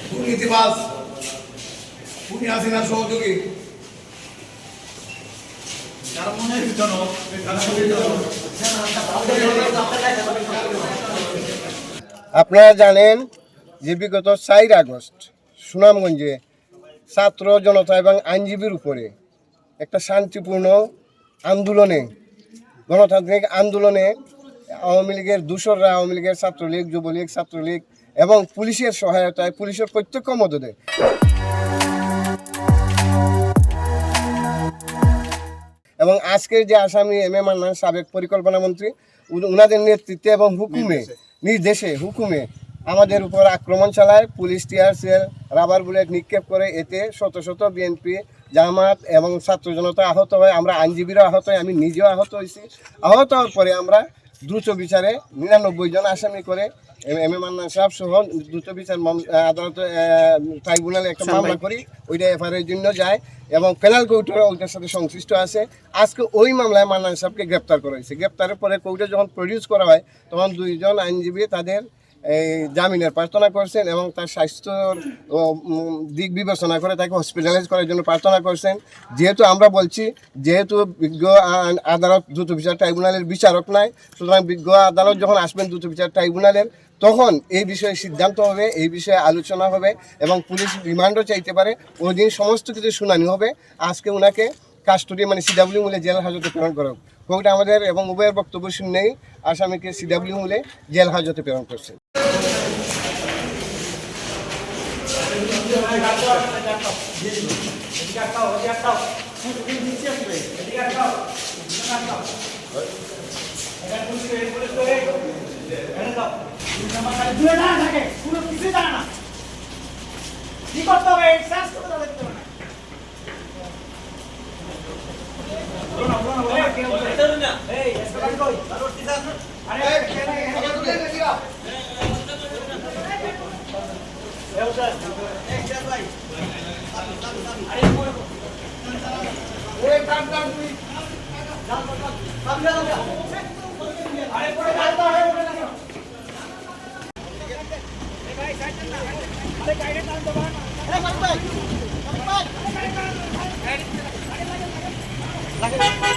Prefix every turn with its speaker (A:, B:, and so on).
A: দুর্নীতিবাজ খুনি হাসিনার সহযোগী
B: আপনারা জানেন যে বিগত 4 আগস্ট সুনামগঞ্জে ছাত্র জনতা এবং আইনজীবীর উপরে একটা শান্তিপূর্ণ আন্দোলনে গণতান্ত্রিক আন্দোলনে আওয়ামী লীগের দূষররা আওয়ামী লীগের ছাত্রলীগ যুবলীগ ছাত্রলীগ এবং পুলিশের সহায়তায় পুলিশের প্রত্যক্ষ মদদে এবং আজকের যে আসামি এম এ মান্নান সাবেক পরিকল্পনা মন্ত্রী ওনাদের নেতৃত্বে এবং নির্দেশে হুকুমে আমাদের উপর আক্রমণ চালায় police tear shell rubber bullet নিক্ষেপ করে এতে শত শত বিএনপি জামাত এবং ছাত্র জনতা আহত হয় আমরা আইনজীবীরা আহত হয় আমি নিজেও আহত হয়েছি আহত হওয়ার পরে আমরা দ্রুত বিচারে 99 জন আসামি করে এম এ মান্নান সাহেব সহ দ্রুত বিচার আদালত ট্রাইব্যুনালে একটা মামলা করি ওইটা এফআইআরের জন্য যায় এবং পেনাল কোর্টও ওইটার সাথে সংশ্লিষ্ট আছে আজকে ওই মামলায় মান্নান সাহেবকে গ্রেপ্তার করা হয়েছে গ্রেপ্তারের পরে কোর্টে যখন প্রডিউস করা হয় তখন 2 জন আইনজীবী তাদের এই জামিনের প্রার্থনা করছেন এবং তার স্বাস্থ্যর দিক বিবেচনা করে তাকে হসপিটালাইজ করার জন্য প্রার্থনা করছেন যেহেতু আমরা বলছি যেহেতু বিজ্ঞ আদালত দ্রুত বিচার ট্রাইব্যুনালের বিচারক নাই সুতরাং বিজ্ঞ আদালত যখন আসবেন দ্রুত বিচার ট্রাইব্যুনালের তখন এই বিষয়ে সিদ্ধান্ত হবে এই বিষয়ে আলোচনা হবে এবং পুলিশ রিমান্ডও চাইতে পারে ওই দিন সমস্ত কিছু শুনানি হবে আজকে ওনাকে কাস্টডি মানে সিডাব্লিউ মূলে জেল হাজতে প্রেরণ করা হোক কোর্ট আমাদের এবং উভয়ের বক্তব্য শুনেই আসামিকে সিডাব্লিউ মূলে জেল হাজতে প্রেরণ করছে
C: Lagi.